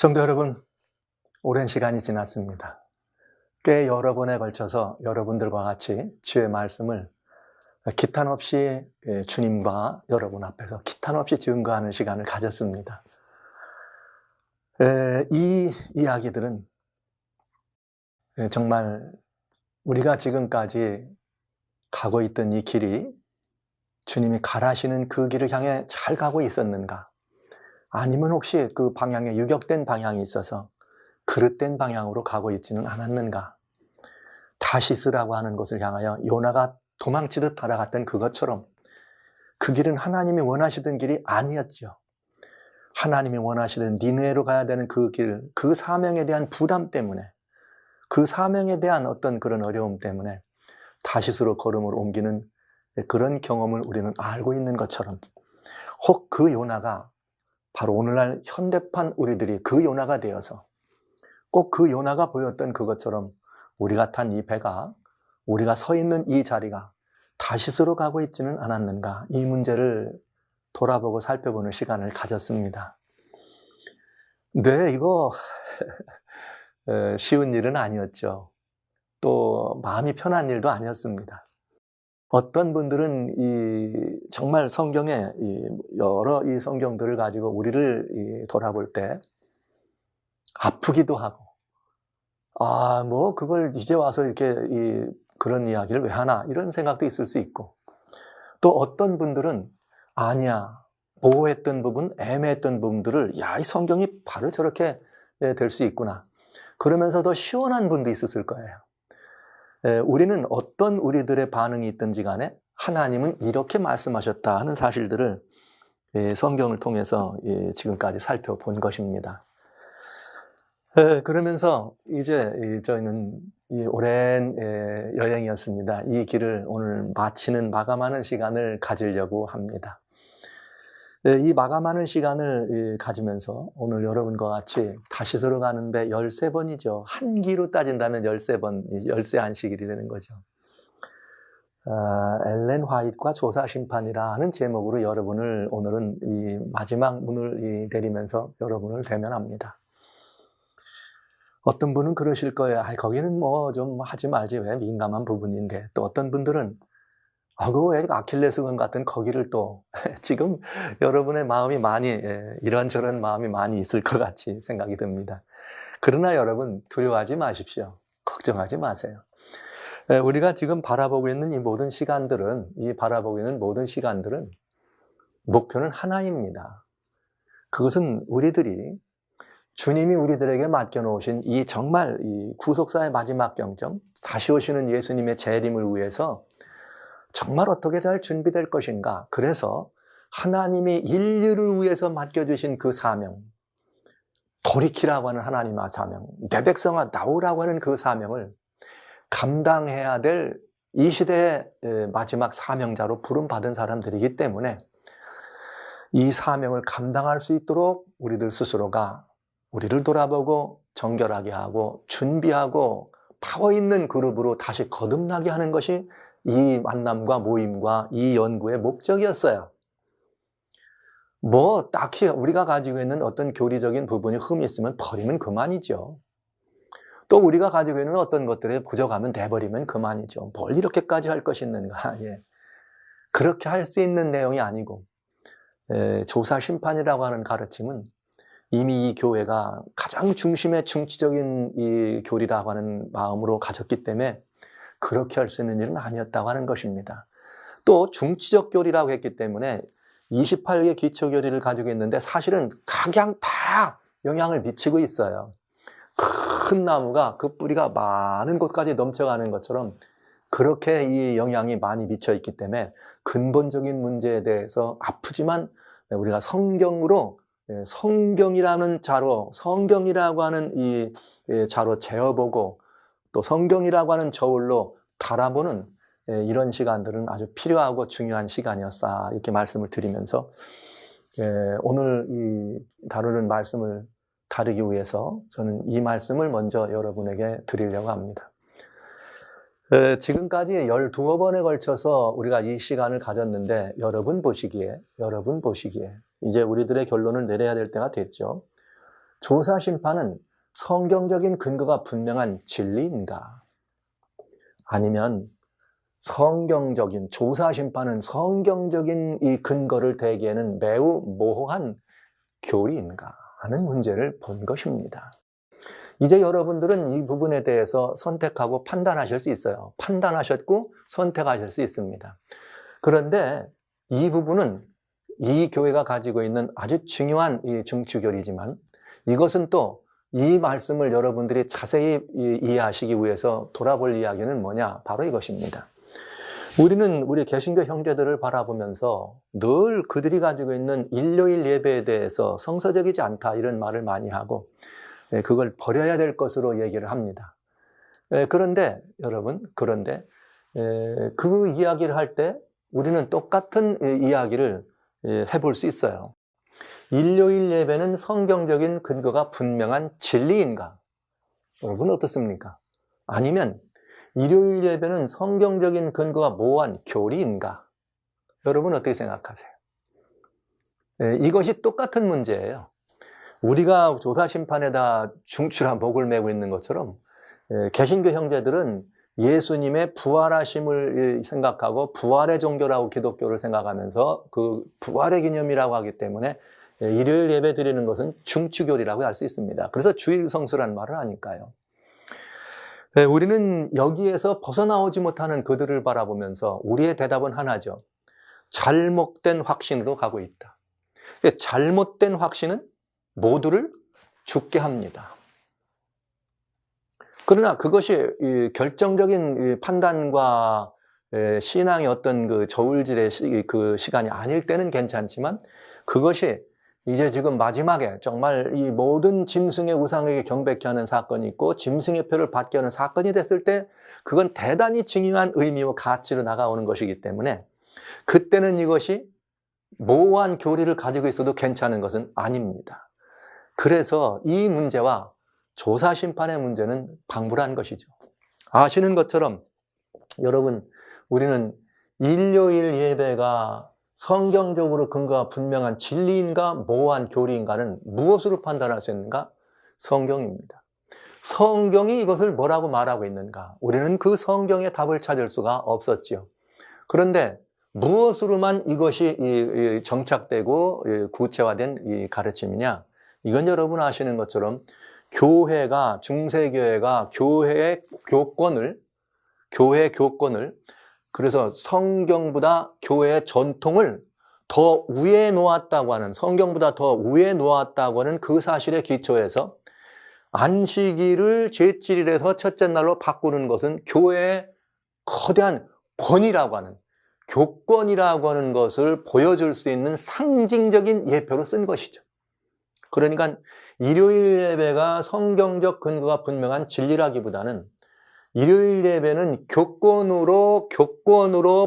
성도 여러분, 오랜 시간이 지났습니다. 꽤 여러 번에 걸쳐서 여러분들과 같이 주의 말씀을 기탄 없이 주님과 여러분 앞에서 기탄 없이 증거하는 시간을 가졌습니다. 이 이야기들은 정말 우리가 지금까지 가고 있던 이 길이 주님이 가라시는 그 길을 향해 잘 가고 있었는가? 아니면 혹시 그 방향에 유격된 방향이 있어서 그릇된 방향으로 가고 있지는 않았는가? 다시스라고 하는 곳을 향하여 요나가 도망치듯 따라갔던 그것처럼 그 길은 하나님이 원하시던 길이 아니었지요. 하나님이 원하시던 니느웨로 가야 되는 그 길, 그 사명에 대한 부담 때문에, 그 사명에 대한 어떤 그런 어려움 때문에 다시스로 걸음을 옮기는 그런 경험을 우리는 알고 있는 것처럼, 혹 그 요나가 바로 오늘날 현대판 우리들이 그 요나가 되어서 꼭 그 요나가 보였던 그것처럼 우리가 탄 이 배가, 우리가 서 있는 이 자리가 다시스로 가고 있지는 않았는가, 이 문제를 돌아보고 살펴보는 시간을 가졌습니다. 네, 이거 쉬운 일은 아니었죠. 또 마음이 편한 일도 아니었습니다. 어떤 분들은 정말 성경에 여러 이 성경들을 가지고 우리를 돌아볼 때 아프기도 하고, 그걸 이제 와서 이렇게 그런 이야기를 왜 하나, 이런 생각도 있을 수 있고, 또 어떤 분들은 아니야, 모호했던 부분, 애매했던 부분들을 이 성경이 바로 저렇게 될 수 있구나, 그러면서 더 시원한 분도 있었을 거예요. 우리는 어떤 우리들의 반응이 있든지 간에 하나님은 이렇게 말씀하셨다 하는 사실들을 성경을 통해서 지금까지 살펴본 것입니다. 그러면서 이제 저희는 오랜 여행이었습니다. 이 길을 오늘 마감하는 시간을 가지려고 합니다. 이 마감하는 시간을 가지면서 오늘 여러분과 같이 다시스로 가는데 13번이죠. 한 기로 따진다면 13번, 13안식일이 되는 거죠. 엘렌 화이트와 조사심판이라는 제목으로 여러분을 오늘은 이 마지막 문을 내리면서 여러분을 대면합니다. 어떤 분은 그러실 거예요. 거기는 좀 하지 말지, 왜 민감한 부분인데. 또 어떤 분들은 그거 왜 아킬레스건 같은 거기를 또 지금 여러분의 마음이 많이 이런저런 마음이 많이 있을 것 같이 생각이 듭니다. 그러나 여러분 두려워하지 마십시오. 걱정하지 마세요. 우리가 지금 바라보고 있는 이 모든 시간들은 목표는 하나입니다. 그것은 우리들이 주님이 우리들에게 맡겨놓으신 이 정말 이 구속사의 마지막 경점, 다시 오시는 예수님의 재림을 위해서 정말 어떻게 잘 준비될 것인가. 그래서 하나님이 인류를 위해서 맡겨주신 그 사명, 돌이키라고 하는 하나님의 사명, 내 백성아 나오라고 하는 그 사명을 감당해야 될 이 시대의 마지막 사명자로 부름받은 사람들이기 때문에 이 사명을 감당할 수 있도록 우리들 스스로가 우리를 돌아보고 정결하게 하고 준비하고 파워 있는 그룹으로 다시 거듭나게 하는 것이 이 만남과 모임과 이 연구의 목적이었어요. 딱히 우리가 가지고 있는 어떤 교리적인 부분이 흠이 있으면 버리면 그만이죠. 또 우리가 가지고 있는 어떤 것들에 부족하면 내버리면 그만이죠. 뭘 이렇게까지 할 것이 있는가. 그렇게 할 수 있는 내용이 아니고, 조사심판이라고 하는 가르침은 이미 이 교회가 가장 중심의 중치적인 이 교리라고 하는 마음으로 가졌기 때문에 그렇게 할 수 있는 일은 아니었다고 하는 것입니다. 또 중치적 교리라고 했기 때문에 28개 기초교리를 가지고 있는데 사실은 각양 다 영향을 미치고 있어요. 큰 나무가 그 뿌리가 많은 곳까지 넘쳐가는 것처럼 그렇게 이 영향이 많이 미쳐 있기 때문에 근본적인 문제에 대해서 아프지만 우리가 성경이라는 자로, 성경이라고 하는 이 자로 재어보고 또 성경이라고 하는 저울로 달아보는 이런 시간들은 아주 필요하고 중요한 시간이었다, 이렇게 말씀을 드리면서 오늘 이 다루는 말씀을 다루기 위해서 저는 이 말씀을 먼저 여러분에게 드리려고 합니다. 지금까지 12번에 걸쳐서 우리가 이 시간을 가졌는데 여러분 보시기에 이제 우리들의 결론을 내려야 될 때가 됐죠. 조사심판은 성경적인 근거가 분명한 진리인가? 아니면 조사심판은 성경적인 이 근거를 대기에는 매우 모호한 교리인가 하는 문제를 본 것입니다. 이제 여러분들은 이 부분에 대해서 선택하고 판단하실 수 있어요. 판단하셨고 선택하실 수 있습니다. 그런데 이 부분은 이 교회가 가지고 있는 아주 중요한 이 중추교리지만 이것은 또 이 말씀을 여러분들이 자세히 이해하시기 위해서 돌아볼 이야기는 뭐냐? 바로 이것입니다. 우리는 우리 개신교 형제들을 바라보면서 늘 그들이 가지고 있는 일요일 예배에 대해서 성서적이지 않다 이런 말을 많이 하고 그걸 버려야 될 것으로 얘기를 합니다. 그런데 여러분, 그 이야기를 할 때 우리는 똑같은 이야기를 해볼 수 있어요. 일요일 예배는 성경적인 근거가 분명한 진리인가? 여러분 어떻습니까? 아니면 일요일 예배는 성경적인 근거가 모호한 교리인가? 여러분 어떻게 생각하세요? 이것이 똑같은 문제예요. 우리가 조사심판에다 중추라 목을 메고 있는 것처럼 개신교 형제들은 예수님의 부활하심을 생각하고 부활의 종교라고 기독교를 생각하면서 그 부활의 기념이라고 하기 때문에 일요일 예배 드리는 것은 중추교리라고 할 수 있습니다. 그래서 주일 성수라는 말을 하니까요. 우리는 여기에서 벗어나오지 못하는 그들을 바라보면서 우리의 대답은 하나죠. 잘못된 확신으로 가고 있다. 잘못된 확신은 모두를 죽게 합니다. 그러나 그것이 결정적인 판단과 신앙의 어떤 그 저울질의 그 시간이 아닐 때는 괜찮지만 그것이 이제 지금 마지막에 정말 이 모든 짐승의 우상에게 경배케 하는 사건이 있고 짐승의 표를 받게 하는 사건이 됐을 때 그건 대단히 중요한 의미와 가치로 나가오는 것이기 때문에 그때는 이것이 모호한 교리를 가지고 있어도 괜찮은 것은 아닙니다. 그래서 이 문제와 조사심판의 문제는 방불한 것이죠. 아시는 것처럼 여러분 우리는 일요일 예배가 성경적으로 근거가 분명한 진리인가 모호한 교리인가는 무엇으로 판단할 수 있는가? 성경입니다. 성경이 이것을 뭐라고 말하고 있는가? 우리는 그 성경의 답을 찾을 수가 없었지요. 그런데 무엇으로만 이것이 정착되고 구체화된 이 가르침이냐? 이건 여러분 아시는 것처럼 교회가 중세교회가 교회의 교권을 그래서 성경보다 교회의 전통을 더 위에 놓았다고 하는 성경보다 더 위에 놓았다고 하는 그 사실에 기초해서 안식일을 제7일에서 첫째 날로 바꾸는 것은 교회의 거대한 권위라고 하는 교권이라고 하는 것을 보여줄 수 있는 상징적인 예표로 쓴 것이죠. 그러니까 일요일 예배가 성경적 근거가 분명한 진리라기보다는 일요일 예배는 교권으로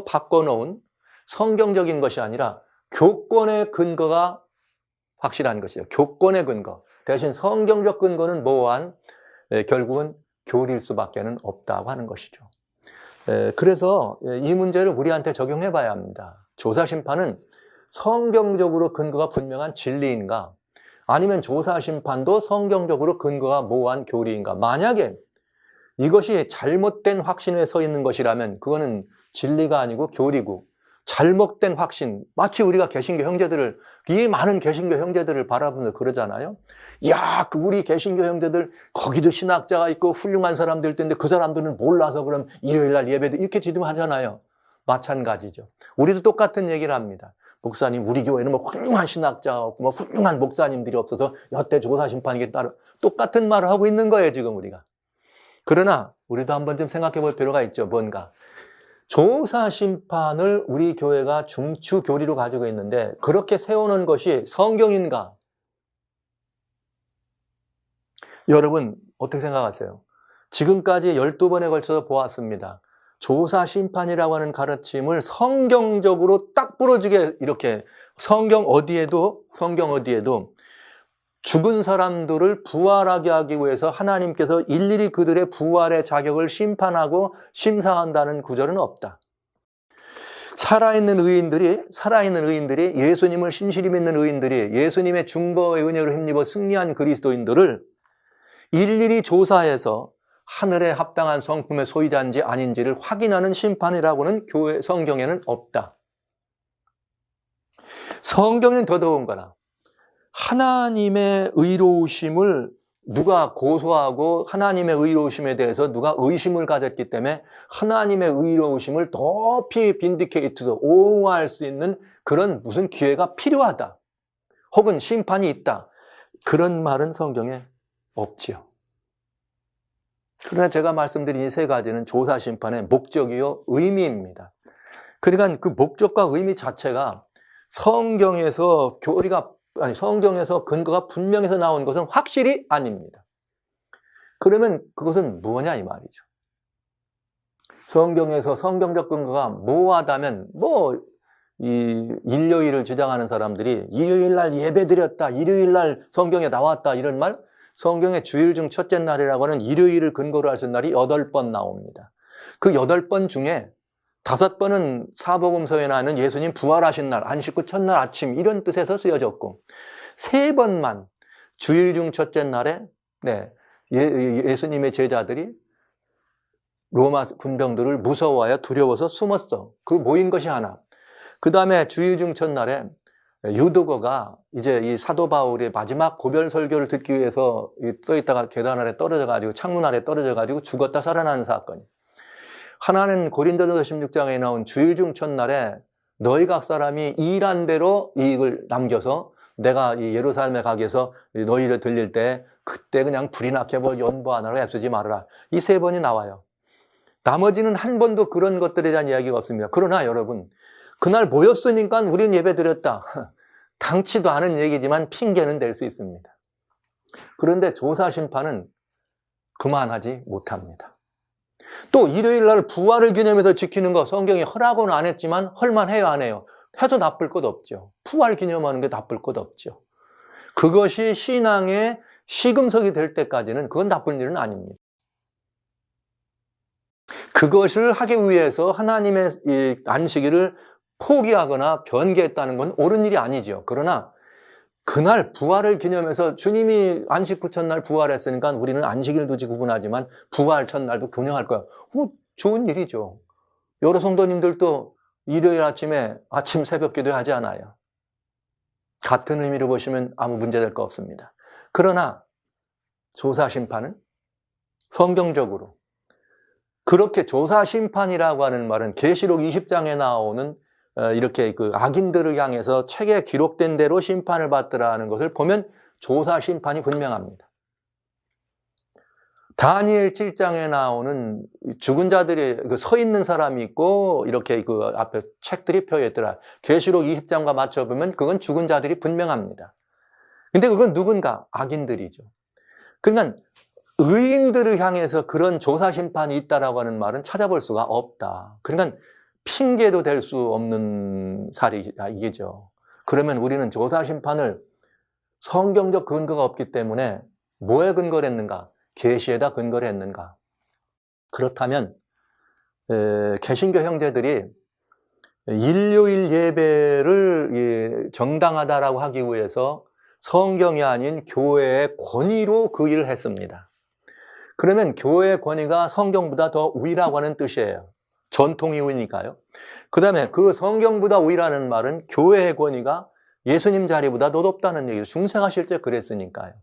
바꿔놓은 성경적인 것이 아니라 교권의 근거가 확실한 것이죠. 교권의 근거. 대신 성경적 근거는 모호한 결국은 교리일 수밖에는 없다고 하는 것이죠. 그래서 이 문제를 우리한테 적용해 봐야 합니다. 조사심판은 성경적으로 근거가 분명한 진리인가? 아니면 조사심판도 성경적으로 근거가 모호한 교리인가? 만약에 이것이 잘못된 확신에 서 있는 것이라면 그거는 진리가 아니고 교리고 잘못된 확신, 마치 우리가 개신교 형제들을 이 많은 개신교 형제들을 바라보면서 그러잖아요. 야, 우리 개신교 형제들 거기도 신학자가 있고 훌륭한 사람들 있는데 그 사람들은 몰라서 그럼 일요일날 예배도 이렇게 지dum하잖아요. 마찬가지죠. 우리도 똑같은 얘기를 합니다. 목사님, 우리 교회는 뭐 훌륭한 신학자가 없고 뭐 훌륭한 목사님들이 없어서 여태 조사심판이 따로 똑같은 말을 하고 있는 거예요, 지금 우리가. 그러나 우리도 한번 좀 생각해 볼 필요가 있죠. 뭔가 조사심판을 우리 교회가 중추 교리로 가지고 있는데 그렇게 세우는 것이 성경인가? 여러분 어떻게 생각하세요? 지금까지 12번에 걸쳐서 보았습니다. 조사심판이라고 하는 가르침을 성경적으로 딱 부러지게 이렇게 성경 어디에도 죽은 사람들을 부활하게 하기 위해서 하나님께서 일일이 그들의 부활의 자격을 심판하고 심사한다는 구절은 없다. 살아있는 의인들이 예수님을 신실히 믿는 의인들이 예수님의 중보의 은혜로 힘입어 승리한 그리스도인들을 일일이 조사해서 하늘에 합당한 성품의 소유자인지 아닌지를 확인하는 심판이라고는 성경에는 없다. 성경은 더더군다나 하나님의 의로우심을 누가 고소하고 하나님의 의로우심에 대해서 누가 의심을 가졌기 때문에 하나님의 의로우심을 높이 빈디케이트도 옹호할 수 있는 그런 무슨 기회가 필요하다. 혹은 심판이 있다. 그런 말은 성경에 없지요. 그러나 제가 말씀드린 이 세 가지는 조사 심판의 목적이요 의미입니다. 그러니까 그 목적과 의미 자체가 성경에서 근거가 분명해서 나온 것은 확실히 아닙니다. 그러면 그것은 뭐냐 이 말이죠. 성경에서 성경적 근거가 모호하다면 이 일요일을 주장하는 사람들이 일요일 날 예배 드렸다, 일요일 날 성경에 나왔다 이런 말, 성경의 주일 중 첫째 날이라고 하는 일요일을 근거로 할 수 있는 날이 8번 나옵니다. 그 8번 중에 5번은 사복음서에 나오는 예수님 부활하신 날, 안식 후 첫날 아침 이런 뜻에서 쓰여졌고 3번만 주일 중 첫째 날에 예수님의 제자들이 로마 군병들을 무서워하여 두려워서 숨었어. 그 모인 것이 하나. 그 다음에 주일 중 첫날에 유도거가 이제 이 사도 바울의 마지막 고별 설교를 듣기 위해서 떠 있다가 계단 아래 떨어져가지고 창문 아래 떨어져가지고 죽었다 살아나는 사건이. 하나는 고린도전서 16장에 나온 주일 중 첫날에 너희 각 사람이 일한 대로 이익을 남겨서 내가 이 예루살렘에 가기 위해서 너희를 들릴 때 그때 그냥 불이 나게 뭘 연보 하나로 애쓰지 말아라. 이 3번이 나와요. 나머지는 한 번도 그런 것들에 대한 이야기가 없습니다. 그러나 여러분 그날 모였으니까 우리는 예배 드렸다. 당치도 않은 얘기지만 핑계는 될 수 있습니다. 그런데 조사 심판은 그만하지 못합니다. 또 일요일 날 부활을 기념해서 지키는 거 성경이 허락은 안 했지만 헐만해요 안 해요? 해도 나쁠 것 없죠. 부활 기념하는 게 나쁠 것 없죠. 그것이 신앙의 시금석이 될 때까지는 그건 나쁜 일은 아닙니다. 그것을 하기 위해서 하나님의 이 안식일을 포기하거나 변개했다는 건 옳은 일이 아니죠. 그러나 그날 부활을 기념해서 주님이 안식 후 첫날 부활했으니까 우리는 안식일도 구분하지만 부활 첫날도 균형할 거야. 좋은 일이죠. 여러 성도님들도 일요일 아침에 아침 새벽 기도하지 않아요. 같은 의미로 보시면 아무 문제될 거 없습니다. 그러나 조사 심판은 성경적으로 그렇게 조사 심판이라고 하는 말은 계시록 20장에 나오는 이렇게 그 악인들을 향해서 책에 기록된 대로 심판을 받더라는 것을 보면 조사 심판이 분명합니다. 다니엘 7장에 나오는 죽은 자들이 서 있는 사람이 있고 이렇게 그 앞에 책들이 펴 있더라. 계시록 20장과 맞춰보면 그건 죽은 자들이 분명합니다. 근데 그건 누군가? 악인들이죠. 그러니까 의인들을 향해서 그런 조사 심판이 있다라고 하는 말은 찾아볼 수가 없다. 그러니까 핑계도 될 수 없는 사례이죠. 그러면 우리는 조사 심판을 성경적 근거가 없기 때문에 뭐에 근거를 했는가? 계시에다 근거를 했는가? 그렇다면 개신교 형제들이 일요일 예배를 정당하다라고 하기 위해서 성경이 아닌 교회의 권위로 그 일을 했습니다. 그러면 교회의 권위가 성경보다 더 우위라고 하는 뜻이에요. 전통이 우위니까요. 그 다음에 그 성경보다 우위라는 말은 교회의 권위가 예수님 자리보다 더 높다는 얘기죠. 중세가 실제 그랬으니까요.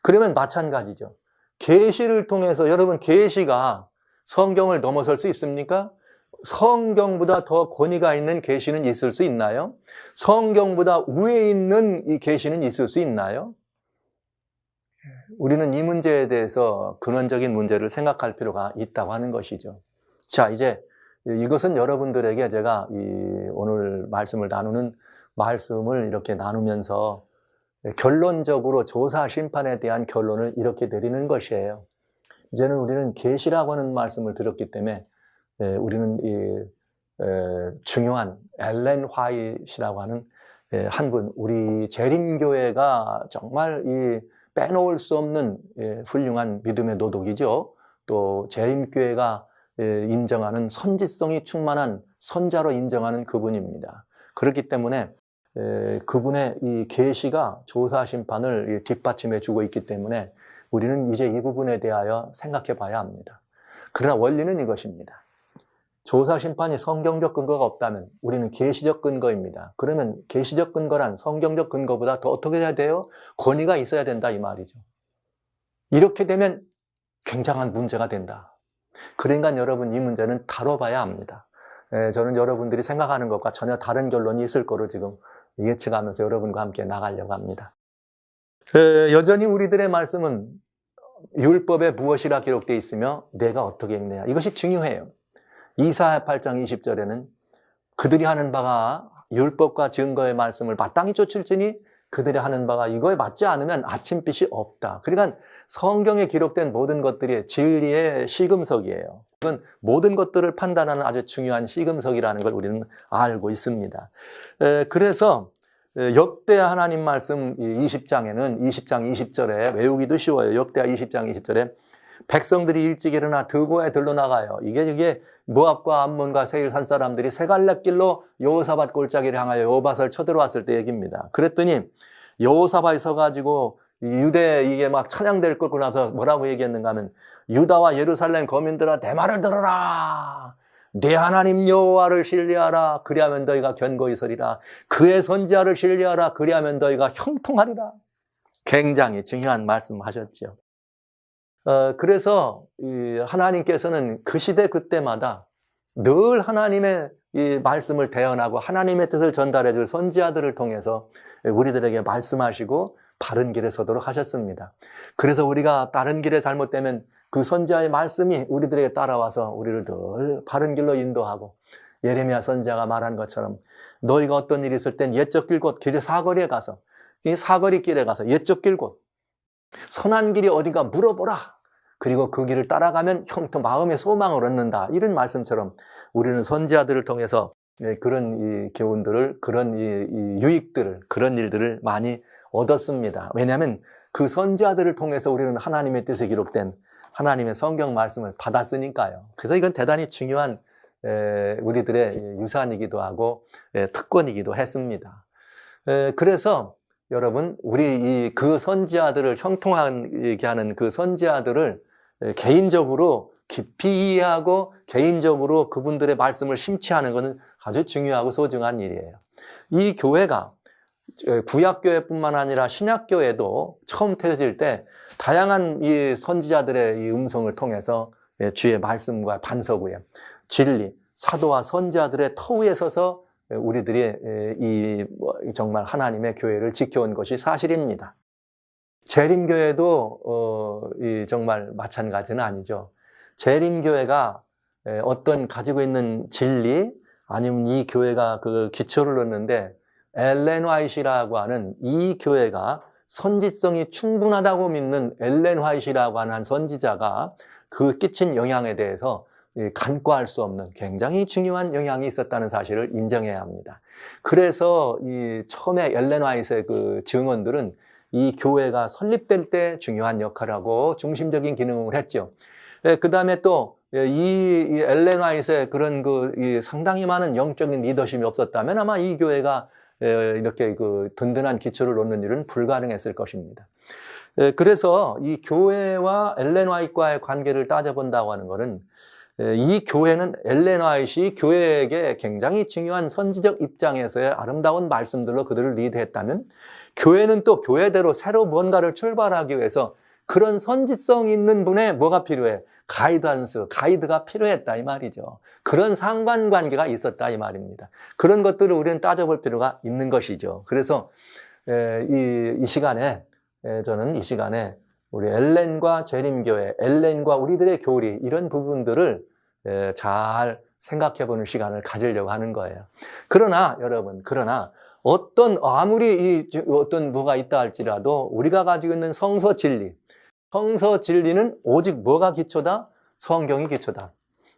그러면 마찬가지죠. 계시를 통해서 여러분 계시가 성경을 넘어설 수 있습니까? 성경보다 더 권위가 있는 계시는 있을 수 있나요? 성경보다 위에 있는 이 계시는 있을 수 있나요? 우리는 이 문제에 대해서 근원적인 문제를 생각할 필요가 있다고 하는 것이죠. 자, 이제 이것은 여러분들에게 제가 오늘 말씀을 나누는 말씀을 이렇게 나누면서 결론적으로 조사 심판에 대한 결론을 이렇게 내리는 것이에요. 이제는 우리는 계시라고 하는 말씀을 들었기 때문에 우리는 중요한 엘렌 화이트라고 하는 한 분, 우리 재림교회가 정말 빼놓을 수 없는 훌륭한 믿음의 노독이죠. 또 재림교회가 인정하는 선지성이 충만한 선자로 인정하는 그분입니다. 그렇기 때문에 그분의 이 계시가 조사 심판을 뒷받침해 주고 있기 때문에 우리는 이제 이 부분에 대하여 생각해 봐야 합니다. 그러나 원리는 이것입니다. 조사 심판이 성경적 근거가 없다면 우리는 계시적 근거입니다. 그러면 계시적 근거란 성경적 근거보다 더 어떻게 해야 돼요? 권위가 있어야 된다 이 말이죠. 이렇게 되면 굉장한 문제가 된다. 그러니까 여러분 이 문제는 다뤄봐야 합니다. 저는 여러분들이 생각하는 것과 전혀 다른 결론이 있을 거로 지금 예측하면서 여러분과 함께 나가려고 합니다. 여전히 우리들의 말씀은 율법에 무엇이라 기록되어 있으며 내가 어떻게 읽느냐. 이것이 중요해요. 이사야 8장 20절에는 그들이 하는 바가 율법과 증거의 말씀을 마땅히 쫓을지니 그들이 하는 바가 이거에 맞지 않으면 아침빛이 없다. 그러니까 성경에 기록된 모든 것들이 진리의 시금석이에요. 그건 모든 것들을 판단하는 아주 중요한 시금석이라는 걸 우리는 알고 있습니다. 그래서 역대하 하나님 말씀 20장에는 20장 20절에 외우기도 쉬워요. 역대하 20장 20절에 백성들이 일찍 일어나 드고에 들러나가요. 이게 모압과 암몬과 세일 산 사람들이 세갈렙길로 여호사밧 골짜기를 향하여 여호밧을 쳐들어왔을 때 얘기입니다. 그랬더니 여호사밧이 서가지고 유대 이게 막 찬양될 걸 나서 뭐라고 얘기했는가 하면 유다와 예루살렘 거민들아 내 말을 들어라. 내 하나님 여호와를 신뢰하라. 그리하면 너희가 견고히 서리라. 그의 선지자를 신뢰하라. 그리하면 너희가 형통하리라. 굉장히 중요한 말씀하셨죠. 그래서 하나님께서는 그 시대 그때마다 늘 하나님의 이 말씀을 대언하고 하나님의 뜻을 전달해 줄 선지자들을 통해서 우리들에게 말씀하시고 바른 길에 서도록 하셨습니다. 그래서 우리가 다른 길에 잘못되면 그 선지자의 말씀이 우리들에게 따라와서 우리를 늘 바른 길로 인도하고 예레미야 선지자가 말한 것처럼 너희가 어떤 일이 있을 땐 옛적 길 곧 길의 사거리에 가서 이 사거리 길에 가서 옛적 길 곧 선한 길이 어딘가 물어보라. 그리고 그 길을 따라가면 형통 마음의 소망을 얻는다. 이런 말씀처럼 우리는 선지자들을 통해서 그런 이 교훈들을, 그런 이 유익들을, 그런 일들을 많이 얻었습니다. 왜냐하면 그 선지자들을 통해서 우리는 하나님의 뜻에 기록된 하나님의 성경 말씀을 받았으니까요. 그래서 이건 대단히 중요한 우리들의 유산이기도 하고 특권이기도 했습니다. 그래서 여러분, 우리 그 선지자들을 형통하게 하는 그 선지자들을 개인적으로 깊이 이해하고 개인적으로 그분들의 말씀을 심취하는 것은 아주 중요하고 소중한 일이에요. 이 교회가 구약교회뿐만 아니라 신약교회도 처음 태어질 때 다양한 이 선지자들의 이 음성을 통해서 주의 말씀과 반석 위에 진리, 사도와 선지자들의 터 위에 서서 우리들이 정말 하나님의 교회를 지켜온 것이 사실입니다. 재림교회도 정말 마찬가지는 아니죠. 재림교회가 어떤 가지고 있는 진리 아니면 이 교회가 그 기초를 넣는데 엘렌 화이트라고 하는 이 교회가 선지성이 충분하다고 믿는 엘렌 화이트라고 하는 한 선지자가 그 끼친 영향에 대해서 간과할 수 없는 굉장히 중요한 영향이 있었다는 사실을 인정해야 합니다. 그래서 처음에 엘렌 화이트의 그 증언들은 이 교회가 설립될 때 중요한 역할하고 중심적인 기능을 했죠. 그 다음에 또 이 엘렌 화이트의 그런 상당히 많은 영적인 리더십이 없었다면 아마 이 교회가 이렇게 그 든든한 기초를 놓는 일은 불가능했을 것입니다. 그래서 이 교회와 엘렌 화이트와의 관계를 따져본다고 하는 것은 이 교회는 엘렌 화이트이 교회에게 굉장히 중요한 선지적 입장에서의 아름다운 말씀들로 그들을 리드했다면 교회는 또 교회대로 새로 뭔가를 출발하기 위해서 그런 선지성 있는 분의 뭐가 필요해? 가이드가 필요했다 이 말이죠. 그런 상관관계가 있었다 이 말입니다. 그런 것들을 우리는 따져볼 필요가 있는 것이죠. 그래서 이 시간에 저는 이 시간에 우리 엘렌과 재림교회, 엘렌과 우리들의 교리 이런 부분들을 잘 생각해보는 시간을 가지려고 하는 거예요. 그러나 여러분, 아무리 어떤 뭐가 있다 할지라도 우리가 가지고 있는 성서 진리는 오직 뭐가 기초다? 성경이 기초다.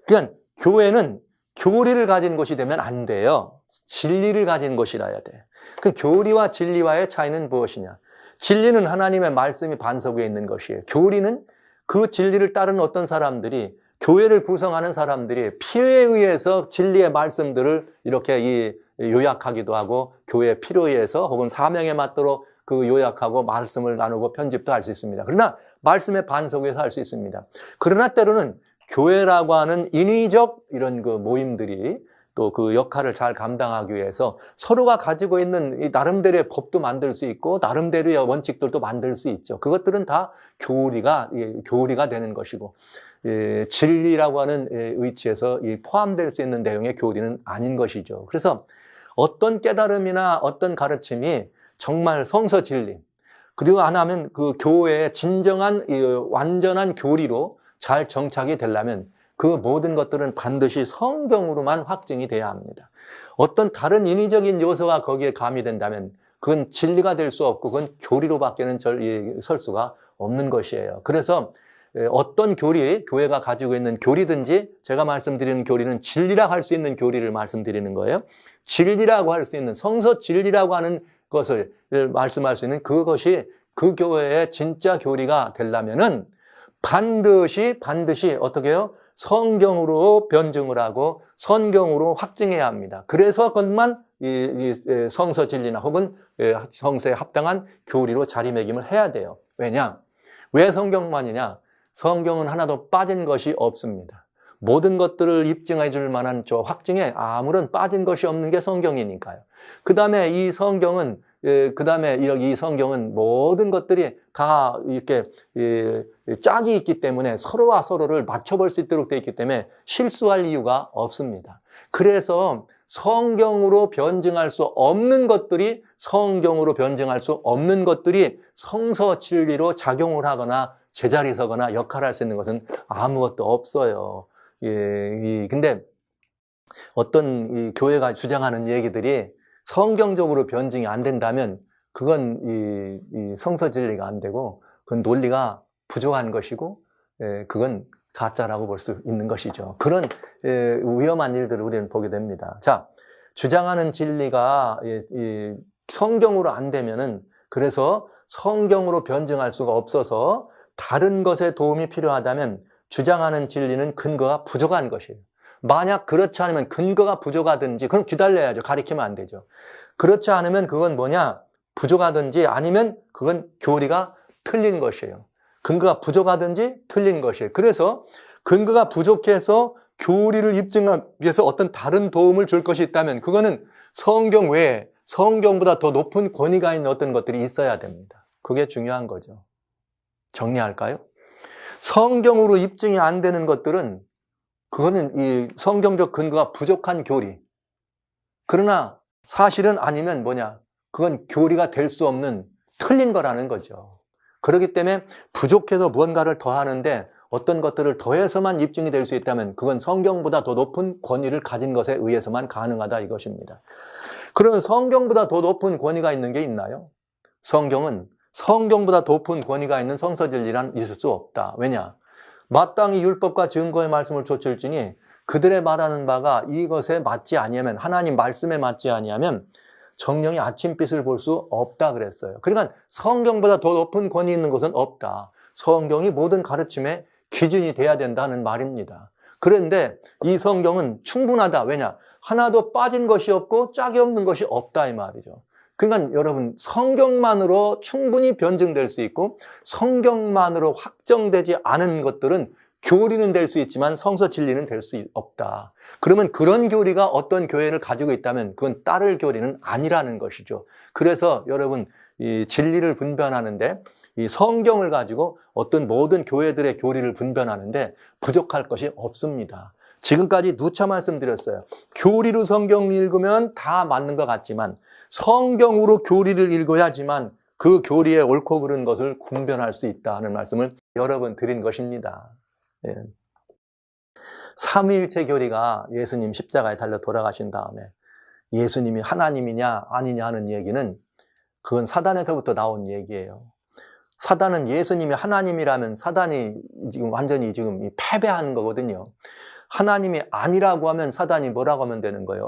그러니까 교회는 교리를 가진 것이 되면 안 돼요. 진리를 가진 것이라야 돼. 그 교리와 진리와의 차이는 무엇이냐? 진리는 하나님의 말씀이 반석 위에 있는 것이에요. 교리는 그 진리를 따르는 어떤 사람들이 교회를 구성하는 사람들이 필요에 의해서 진리의 말씀들을 이렇게 요약하기도 하고 교회의 필요에 의해서 혹은 사명에 맞도록 그 요약하고 말씀을 나누고 편집도 할 수 있습니다. 그러나 말씀의 반석에서 할 수 있습니다. 그러나 때로는 교회라고 하는 인위적 이런 그 모임들이 또 그 역할을 잘 감당하기 위해서 서로가 가지고 있는 이 나름대로의 법도 만들 수 있고 나름대로의 원칙들도 만들 수 있죠. 그것들은 다 교리가 되는 것이고 진리라고 하는 의치에서 포함될 수 있는 내용의 교리는 아닌 것이죠. 그래서 어떤 깨달음이나 어떤 가르침이 정말 성서 진리 그리고 하나면 그 교회의 진정한 완전한 교리로 잘 정착이 되려면 그 모든 것들은 반드시 성경으로만 확증이 돼야 합니다. 어떤 다른 인위적인 요소가 거기에 가미된다면 그건 진리가 될 수 없고 그건 교리로밖에는 설 수가 없는 것이에요. 그래서 어떤 교회가 가지고 있는 교리든지 제가 말씀드리는 교리는 진리라고 할 수 있는 교리를 말씀드리는 거예요. 진리라고 할 수 있는 성서 진리라고 하는 것을 말씀할 수 있는 그것이 그 교회의 진짜 교리가 되려면은 반드시 어떻게 해요? 성경으로 변증을 하고 성경으로 확증해야 합니다. 그래서 그것만 성서 진리나 혹은 성서에 합당한 교리로 자리매김을 해야 돼요. 왜냐? 왜 성경만이냐? 성경은 하나도 빠진 것이 없습니다. 모든 것들을 입증해 줄 만한 확증에 아무런 빠진 것이 없는 게 성경이니까요. 그 다음에 이 성경은 모든 것들이 다 이렇게 짝이 있기 때문에 서로와 서로를 맞춰볼 수 있도록 되어 있기 때문에 실수할 이유가 없습니다. 그래서 성경으로 변증할 수 없는 것들이 성서 진리로 작용을 하거나 제자리 서거나 역할을 할 수 있는 것은 아무것도 없어요. 근데 어떤 이 교회가 주장하는 얘기들이 성경적으로 변증이 안 된다면 그건 이 성서 진리가 안 되고 그건 논리가 부족한 것이고 그건 가짜라고 볼 수 있는 것이죠. 그런 위험한 일들을 우리는 보게 됩니다. 자, 주장하는 진리가 성경으로 안 되면은 그래서 성경으로 변증할 수가 없어서 다른 것에 도움이 필요하다면 주장하는 진리는 근거가 부족한 것이에요. 만약 그렇지 않으면 근거가 부족하든지 그럼 기다려야죠. 가리키면 안 되죠. 그렇지 않으면 그건 뭐냐? 부족하든지 아니면 그건 교리가 틀린 것이에요. 근거가 부족하든지 틀린 것이에요. 그래서 근거가 부족해서 교리를 입증하기 위해서 어떤 다른 도움을 줄 것이 있다면 그거는 성경 외에 성경보다 더 높은 권위가 있는 어떤 것들이 있어야 됩니다. 그게 중요한 거죠. 정리할까요? 성경으로 입증이 안 되는 것들은 그거는 이 성경적 근거가 부족한 교리. 그러나 사실은 아니면 뭐냐? 그건 교리가 될 수 없는 틀린 거라는 거죠. 그렇기 때문에 부족해서 무언가를 더하는데 어떤 것들을 더해서만 입증이 될 수 있다면 그건 성경보다 더 높은 권위를 가진 것에 의해서만 가능하다 이것입니다. 그러면 성경보다 더 높은 권위가 있는 게 있나요? 성경은 성경보다 더 높은 권위가 있는 성서 진리란 있을 수 없다. 왜냐? 마땅히 율법과 증거의 말씀을 좇을지니 그들의 말하는 바가 이것에 맞지 아니하면 하나님 말씀에 맞지 아니하면 정령이 아침빛을 볼 수 없다 그랬어요. 그러니까 성경보다 더 높은 권위 있는 것은 없다. 성경이 모든 가르침의 기준이 돼야 된다는 말입니다. 그런데 이 성경은 충분하다. 왜냐? 하나도 빠진 것이 없고 짝이 없는 것이 없다 이 말이죠. 그러니까 여러분 성경만으로 충분히 변증될 수 있고 성경만으로 확정되지 않은 것들은 교리는 될 수 있지만 성서 진리는 될 수 없다. 그러면 그런 교리가 어떤 교회를 가지고 있다면 그건 따를 교리는 아니라는 것이죠. 그래서 여러분 이 진리를 분별하는데 이 성경을 가지고 어떤 모든 교회들의 교리를 분별하는데 부족할 것이 없습니다. 지금까지 누차 말씀드렸어요. 교리로 성경을 읽으면 다 맞는 것 같지만 성경으로 교리를 읽어야지만 그 교리의 옳고 그른 것을 분별할 수 있다는 말씀을 여러 번 드린 것입니다. 예. 삼위일체 교리가 예수님 십자가에 달려 돌아가신 다음에 예수님이 하나님이냐 아니냐 하는 얘기는 그건 사단에서부터 나온 얘기예요. 사단은 예수님이 하나님이라면 사단이 지금 완전히 패배하는 거거든요. 하나님이 아니라고 하면 사단이 뭐라고 하면 되는 거예요?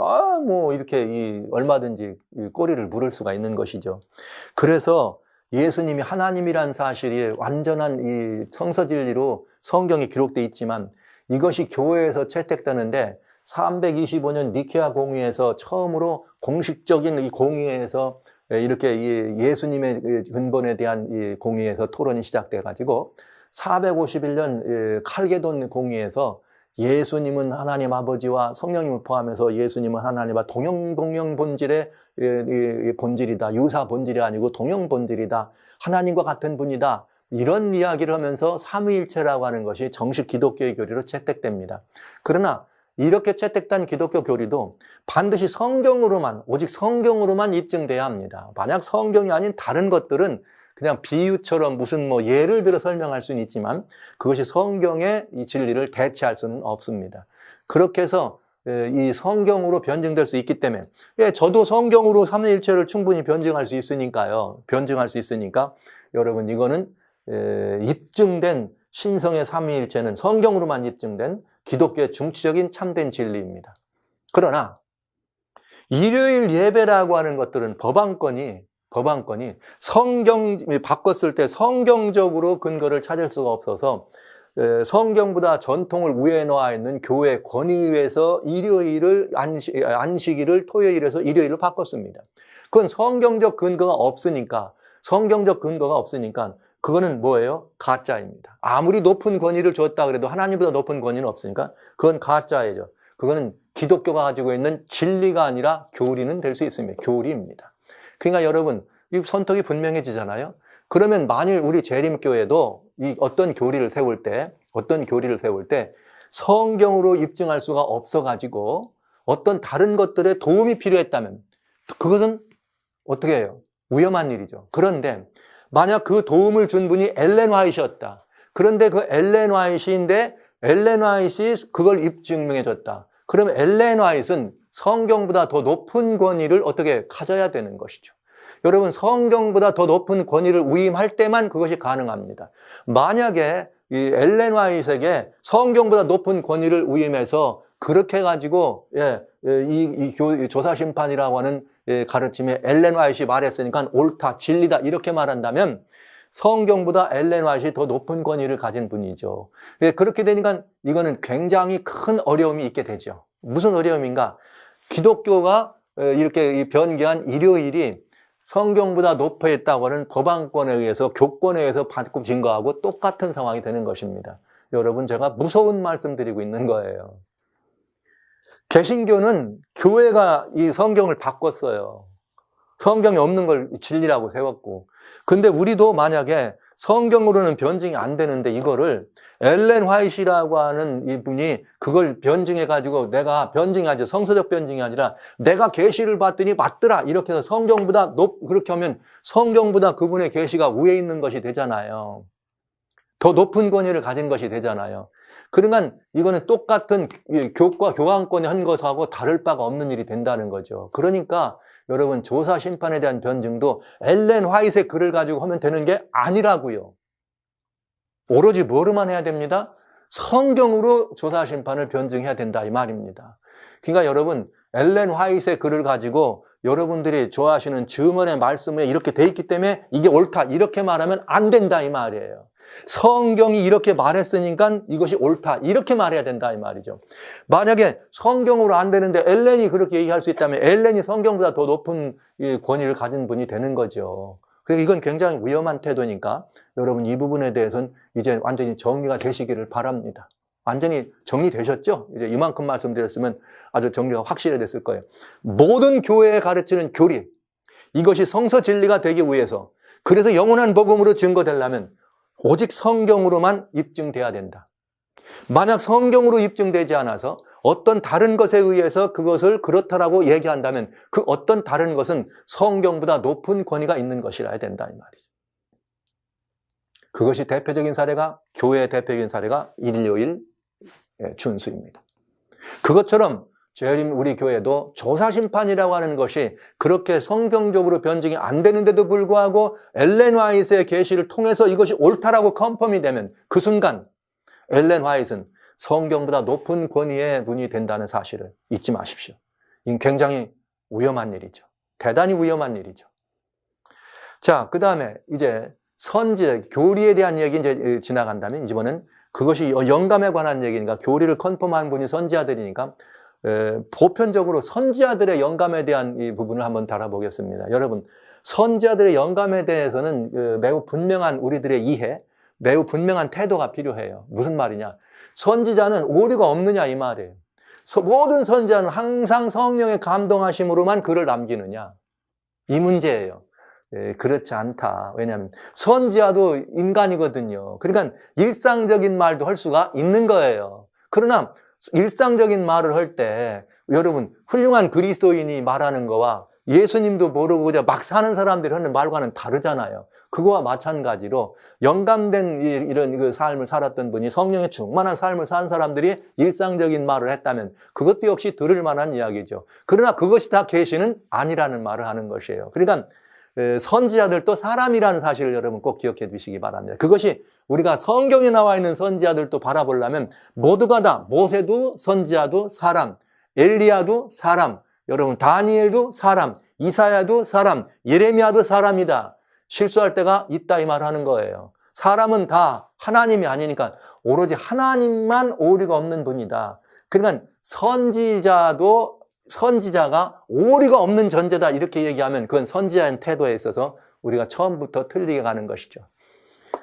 이렇게 얼마든지 꼬리를 물을 수가 있는 것이죠. 그래서 예수님이 하나님이란 사실이 완전한 이 성서 진리로 성경에 기록되어 있지만 이것이 교회에서 채택되는데 325년 니케아 공의에서 처음으로 공식적인 이 공의에서 이렇게 예수님의 근본에 대한 이 공의에서 토론이 시작돼 가지고 451년 칼게돈 공의에서 예수님은 하나님 아버지와 성령님을 포함해서 예수님은 하나님과 동형 본질의 본질이다. 유사 본질이 아니고 동형 본질이다. 하나님과 같은 분이다. 이런 이야기를 하면서 삼위일체라고 하는 것이 정식 기독교의 교리로 채택됩니다. 그러나 이렇게 채택된 기독교 교리도 반드시 성경으로만, 오직 성경으로만 입증돼야 합니다. 만약 성경이 아닌 다른 것들은 그냥 비유처럼 무슨 예를 들어 설명할 수는 있지만 그것이 성경의 이 진리를 대체할 수는 없습니다. 그렇게 해서 이 성경으로 변증될 수 있기 때문에 저도 성경으로 삼위일체를 충분히 변증할 수 있으니까요. 변증할 수 있으니까 여러분 이거는 입증된 신성의 삼위일체는 성경으로만 입증된 기독교의 중치적인 참된 진리입니다. 그러나 일요일 예배라고 하는 것들은 법안권이 성경 바꿨을 때 성경적으로 근거를 찾을 수가 없어서 성경보다 전통을 위에 놓아 있는 교회 권위위에서 일요일을 안식일을 토요일에서 일요일을 바꿨습니다. 그건 성경적 근거가 없으니까 그거는 뭐예요? 가짜입니다. 아무리 높은 권위를 줬다 그래도 하나님보다 높은 권위는 없으니까 그건 가짜예요. 그거는 기독교가 가지고 있는 진리가 아니라 교리는 될 수 있습니다. 교리입니다. 그러니까 여러분 이 선택이 분명해지잖아요. 그러면 만일 우리 재림교회도 이 어떤 교리를 세울 때 성경으로 입증할 수가 없어가지고 어떤 다른 것들에 도움이 필요했다면 그것은 어떻게 해요? 위험한 일이죠. 그런데 만약 그 도움을 준 분이 엘렌 화이트였다. 그런데 그 엘렌 화이트인데 엘렌 화이트가 그걸 입증해 줬다. 그러면 엘렌 화이트는 성경보다 더 높은 권위를 어떻게 가져야 되는 것이죠. 여러분 성경보다 더 높은 권위를 위임할 때만 그것이 가능합니다. 만약에 이 엘렌 화이트에게 성경보다 높은 권위를 위임해서 그렇게 해가지고 이 조사심판이라고 하는 가르침에 엘렌 화이트가 말했으니까 옳다, 진리다 이렇게 말한다면 성경보다 엘렌 화이트가 더 높은 권위를 가진 분이죠. 그렇게 되니까 이거는 굉장히 큰 어려움이 있게 되죠. 무슨 어려움인가? 기독교가 이렇게 변개한 일요일이 성경보다 높아있다고 하는 법안권에 의해서 교권에 의해서 받고 증거하고 똑같은 상황이 되는 것입니다. 여러분 제가 무서운 말씀 드리고 있는 거예요. 개신교는 교회가 이 성경을 바꿨어요. 성경에 없는 걸 진리라고 세웠고. 근데 우리도 만약에 성경으로는 변증이 안 되는데 이거를 엘렌 화이트라고 하는 이분이 그걸 변증해가지고 내가 변증하지 성서적 변증이 아니라 내가 계시를 봤더니 맞더라 이렇게 해서 성경보다 그렇게 하면 성경보다 그분의 계시가 위에 있는 것이 되잖아요. 더 높은 권위를 가진 것이 되잖아요. 그러니까 이거는 똑같은 교황권이 한 것하고 다를 바가 없는 일이 된다는 거죠. 그러니까 여러분 조사 심판에 대한 변증도 엘렌 화이트의 글을 가지고 하면 되는 게 아니라고요. 오로지 뭐로만 해야 됩니다? 성경으로 조사 심판을 변증해야 된다 이 말입니다. 그러니까 여러분 엘렌 화이트의 글을 가지고 여러분들이 좋아하시는 증언의 말씀에 이렇게 돼 있기 때문에 이게 옳다 이렇게 말하면 안 된다 이 말이에요. 성경이 이렇게 말했으니까 이것이 옳다 이렇게 말해야 된다 이 말이죠. 만약에 성경으로 안 되는데 엘렌이 그렇게 얘기할 수 있다면 엘렌이 성경보다 더 높은 권위를 가진 분이 되는 거죠. 그래서 이건 굉장히 위험한 태도니까 여러분 이 부분에 대해서는 이제 완전히 정리가 되시기를 바랍니다. 완전히 정리되셨죠? 이제 이만큼 말씀드렸으면 아주 정리가 확실해졌을 거예요. 모든 교회에 가르치는 교리, 이것이 성서 진리가 되기 위해서 그래서 영원한 복음으로 증거되려면 오직 성경으로만 입증돼야 된다. 만약 성경으로 입증되지 않아서 어떤 다른 것에 의해서 그것을 그렇다라고 얘기한다면 그 어떤 다른 것은 성경보다 높은 권위가 있는 것이라 해야 된다 이 말이죠. 그것이 대표적인 사례가 교회의 대표적인 사례가 일요일 준수입니다. 그것처럼 우리 교회도 조사심판이라고 하는 것이 그렇게 성경적으로 변증이 안 되는데도 불구하고 엘렌 화이트의 계시를 통해서 이것이 옳다라고 컨펌이 되면 그 순간 엘렌 화이트는 성경보다 높은 권위의 분이 된다는 사실을 잊지 마십시오. 이건 굉장히 위험한 일이죠. 대단히 위험한 일이죠. 자, 그 다음에 이제 선지자, 교리에 대한 얘기 이제 지나간다면 이번은 그것이 영감에 관한 얘기니까 교리를 컨펌한 분이 선지자들이니까 보편적으로 선지자들의 영감에 대한 이 부분을 한번 다뤄보겠습니다. 여러분, 선지자들의 영감에 대해서는 매우 분명한 우리들의 이해, 매우 분명한 태도가 필요해요. 무슨 말이냐? 선지자는 오류가 없느냐 이 말이에요. 모든 선지자는 항상 성령의 감동하심으로만 글을 남기느냐? 이 문제예요. 그렇지 않다. 왜냐하면 선지자도 인간이거든요. 그러니까 일상적인 말도 할 수가 있는 거예요. 그러나 일상적인 말을 할 때 여러분 훌륭한 그리스도인이 말하는 거와 예수님도 모르고 그냥 막 사는 사람들이 하는 말과는 다르잖아요. 그거와 마찬가지로 영감된 이런 그 삶을 살았던 분이 성령에 충만한 삶을 산 사람들이 일상적인 말을 했다면 그것도 역시 들을 만한 이야기죠. 그러나 그것이 다 계시는 아니라는 말을 하는 것이에요. 그러니까 선지자들도 사람이라는 사실을 여러분 꼭 기억해 두시기 바랍니다. 그것이 우리가 성경에 나와 있는 선지자들도 바라보려면 모두가 다 모세도 선지자도 사람, 엘리야도 사람, 여러분 다니엘도 사람, 이사야도 사람, 예레미야도 사람이다. 실수할 때가 있다 이 말을 하는 거예요. 사람은 다 하나님이 아니니까 오로지 하나님만 오류가 없는 분이다. 그러니까 선지자가 오류가 없는 존재다 이렇게 얘기하면 그건 선지자의 태도에 있어서 우리가 처음부터 틀리게 가는 것이죠.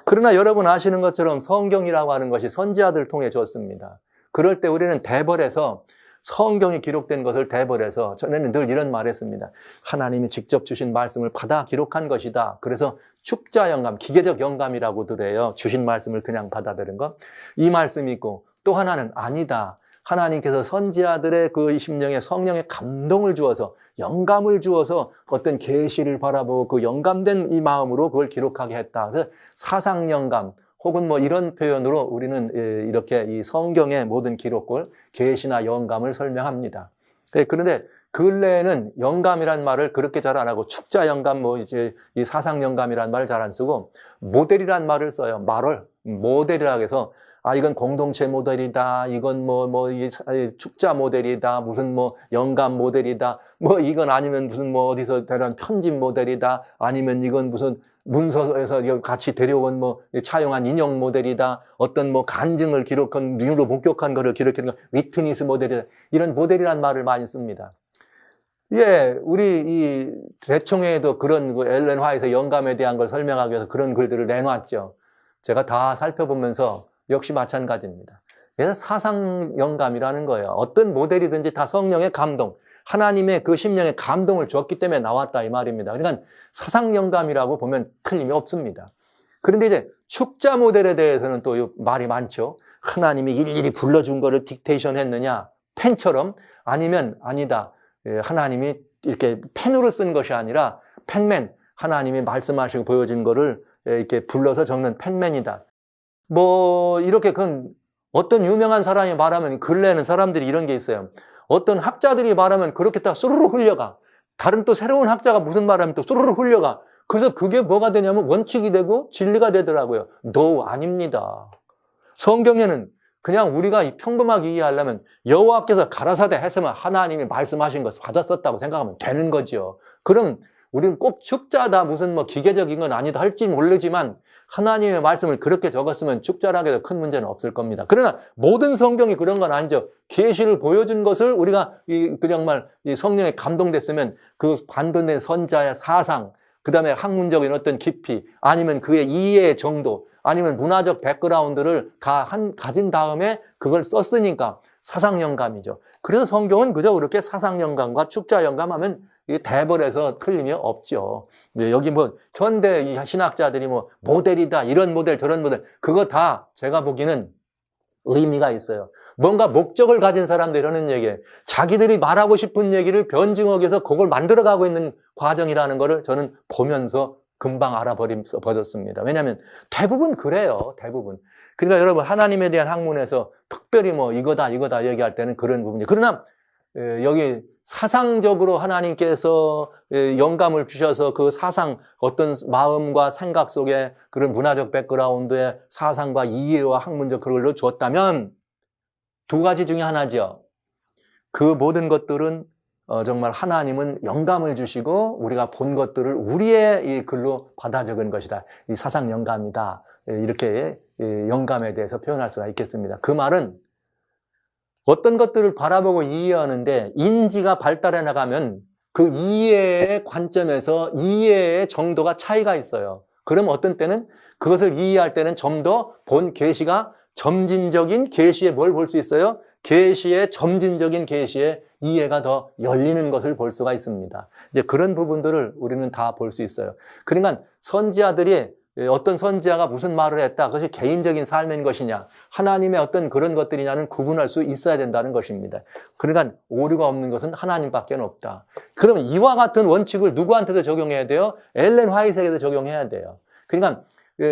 그러나 여러분 아시는 것처럼 성경이라고 하는 것이 선지자들을 통해 줬습니다. 그럴 때 우리는 대벌해서 성경이 기록된 것을 대벌해서 저는 늘 이런 말 했습니다. 하나님이 직접 주신 말씀을 받아 기록한 것이다. 그래서 축자 영감, 기계적 영감이라고도 해요. 주신 말씀을 그냥 받아들인 것. 이 말씀이 있고 또 하나는 아니다. 하나님께서 선지자들의 그 심령에 성령의 감동을 주어서 영감을 주어서 어떤 계시를 바라보고 그 영감된 이 마음으로 그걸 기록하게 했다. 그래서 사상 영감 혹은 뭐 이런 표현으로 우리는 이렇게 이 성경의 모든 기록을 계시나 영감을 설명합니다. 그런데 근래에는 영감이란 말을 그렇게 잘 안 하고 축자 영감, 뭐 이제 이 사상 영감이란 말을 잘 안 쓰고 모델이란 말을 써요. 모델이라고 해서 이건 공동체 모델이다. 이건 축자 모델이다. 무슨 영감 모델이다. 이건 아니면 무슨 어디서 대단 편집 모델이다. 아니면 이건 무슨 문서에서 같이 데려온 차용한 인용 모델이다. 어떤 간증을 기록한, 눈으로 목격한 거를 기록한 위트니스 모델이다. 이런 모델이란 말을 많이 씁니다. 예, 우리 이 대총회에도 그런 엘렌 화이트의 영감에 대한 걸 설명하기 위해서 그런 글들을 내놨죠. 제가 다 살펴보면서 역시 마찬가지입니다. 그래서 사상 영감이라는 거예요. 어떤 모델이든지 다 성령의 감동, 하나님의 그 심령의 감동을 줬기 때문에 나왔다 이 말입니다. 그러니까 사상 영감이라고 보면 틀림이 없습니다. 그런데 이제 축자 모델에 대해서는 또 말이 많죠. 하나님이 일일이 불러준 거를 딕테이션 했느냐, 펜처럼, 아니면 아니다. 하나님이 이렇게 펜으로 쓴 것이 아니라 펜맨, 하나님이 말씀하시고 보여준 거를 이렇게 불러서 적는 펜맨이다. 이렇게 어떤 유명한 사람이 말하면 근래에는 사람들이 이런 게 있어요. 어떤 학자들이 말하면 그렇게 다 수르르 흘려가. 다른 또 새로운 학자가 무슨 말하면 또 수르르 흘려가. 그래서 그게 뭐가 되냐면 원칙이 되고 진리가 되더라고요. No, 아닙니다. 성경에는 그냥 우리가 평범하게 이해하려면 여호와께서 가라사대 했으면 하나님이 말씀하신 것을 받았었다고 생각하면 되는 거죠. 그럼 우리는 꼭 축자다 무슨 기계적인 건 아니다 할지 모르지만 하나님의 말씀을 그렇게 적었으면 축자라고 해도 큰 문제는 없을 겁니다. 그러나 모든 성경이 그런 건 아니죠. 계시를 보여준 것을 우리가 정말 성령에 감동됐으면 그 반도된 선자의 사상, 그 다음에 학문적인 어떤 깊이, 아니면 그의 이해의 정도, 아니면 문화적 백그라운드를 가진 다음에 그걸 썼으니까 사상영감이죠. 그래서 성경은 그저 그렇게 사상영감과 축자영감하면 대벌에서 틀림이 없죠. 여기 현대 신학자들이 모델이다, 이런 모델, 저런 모델, 그거 다 제가 보기에는 의미가 있어요. 뭔가 목적을 가진 사람들이 하는 얘기예요. 자기들이 말하고 싶은 얘기를 변증하기 위해서 그걸 만들어가고 있는 과정이라는 거를 저는 보면서 금방 알아버렸습니다. 왜냐하면 대부분 그래요. 대부분. 그러니까 여러분 하나님에 대한 학문에서 특별히 이거다 얘기할 때는 그런 부분이에요. 그러나 여기 사상적으로 하나님께서 영감을 주셔서 그 사상, 어떤 마음과 생각 속에 그런 문화적 백그라운드의 사상과 이해와 학문적 그런 걸로 주었다면 두 가지 중에 하나죠. 그 모든 것들은 정말 하나님은 영감을 주시고 우리가 본 것들을 우리의 이 글로 받아 적은 것이다. 이 사상 영감이다. 이렇게 영감에 대해서 표현할 수가 있겠습니다. 그 말은 어떤 것들을 바라보고 이해하는데 인지가 발달해 나가면 그 이해의 관점에서 이해의 정도가 차이가 있어요. 그럼 어떤 때는 그것을 이해할 때는 좀 더 본 계시가 점진적인 계시에 뭘 볼 수 있어요? 계시의 점진적인 계시에 이해가 더 열리는 것을 볼 수가 있습니다. 이제 그런 부분들을 우리는 다 볼 수 있어요. 그러니까 선지자들이 어떤 선지자가 무슨 말을 했다. 그것이 개인적인 삶인 것이냐, 하나님의 어떤 그런 것들이냐는 구분할 수 있어야 된다는 것입니다. 그러니까 오류가 없는 것은 하나님밖에 없다. 그러면 이와 같은 원칙을 누구한테도 적용해야 돼요? 엘렌 화이트에게도 적용해야 돼요. 그러니까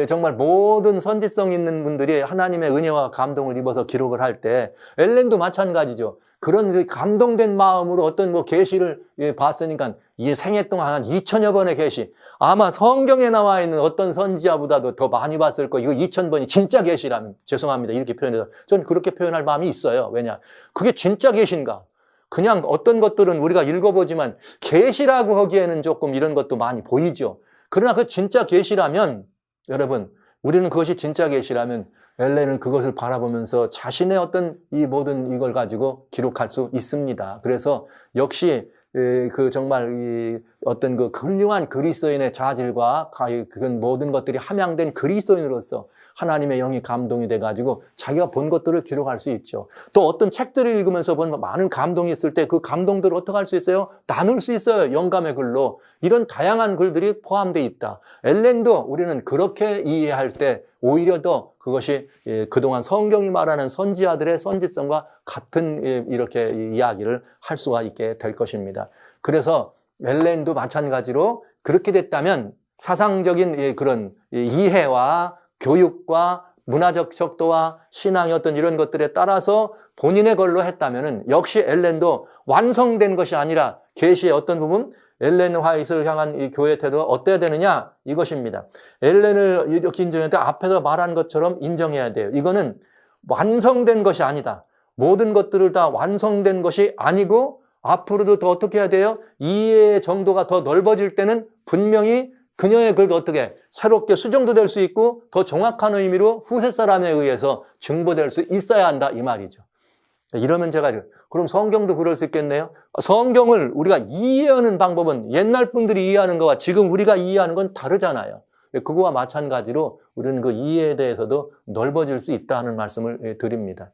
정말 모든 선지성 있는 분들이 하나님의 은혜와 감동을 입어서 기록을 할 때 엘렌도 마찬가지죠. 그런 감동된 마음으로 어떤 계시를 봤으니까 이 생애 동안 한 2000여 번의 계시, 아마 성경에 나와 있는 어떤 선지자보다도 더 많이 봤을 거. 이거 2000번이 진짜 계시라면 죄송합니다 이렇게 표현해서 저는 그렇게 표현할 마음이 있어요. 왜냐, 그게 진짜 계시인가? 그냥 어떤 것들은 우리가 읽어보지만 계시라고 하기에는 조금 이런 것도 많이 보이죠. 그러나 그 진짜 계시라면 여러분, 우리는 그것이 진짜 계시라면 엘렌은 그것을 바라보면서 자신의 어떤 이 모든 이걸 가지고 기록할 수 있습니다. 그래서 역시 그 정말 이 어떤 그 훌륭한 그리스도인의 자질과 그런 모든 것들이 함양된 그리스도인으로서 하나님의 영이 감동이 돼가지고 자기가 본 것들을 기록할 수 있죠. 또 어떤 책들을 읽으면서 보면 많은 감동이 있을 때 그 감동들을 어떻게 할 수 있어요? 나눌 수 있어요. 영감의 글로. 이런 다양한 글들이 포함되어 있다. 엘렌도 우리는 그렇게 이해할 때 오히려 더 그것이 그동안 성경이 말하는 선지자들의 선지성과 같은 이렇게 이야기를 할 수가 있게 될 것입니다. 그래서 엘렌도 마찬가지로 그렇게 됐다면 사상적인 그런 이해와 교육과 문화적 척도와 신앙의 어떤 이런 것들에 따라서 본인의 걸로 했다면 역시 엘렌도 완성된 것이 아니라 계시의 어떤 부분, 엘렌 화이트를 향한 이 교회 태도가 어때야 되느냐? 이것입니다. 엘렌을 이렇게 인정할 때 앞에서 말한 것처럼 인정해야 돼요. 이거는 완성된 것이 아니다. 모든 것들을 다 완성된 것이 아니고 앞으로도 더 어떻게 해야 돼요? 이해의 정도가 더 넓어질 때는 분명히 그녀의 글도 어떻게 새롭게 수정도 될 수 있고 더 정확한 의미로 후세 사람에 의해서 증보될 수 있어야 한다 이 말이죠. 이러면 제가 그럼 성경도 그럴 수 있겠네요. 성경을 우리가 이해하는 방법은 옛날 분들이 이해하는 것과 지금 우리가 이해하는 건 다르잖아요. 그거와 마찬가지로 우리는 그 이해에 대해서도 넓어질 수 있다는 말씀을 드립니다.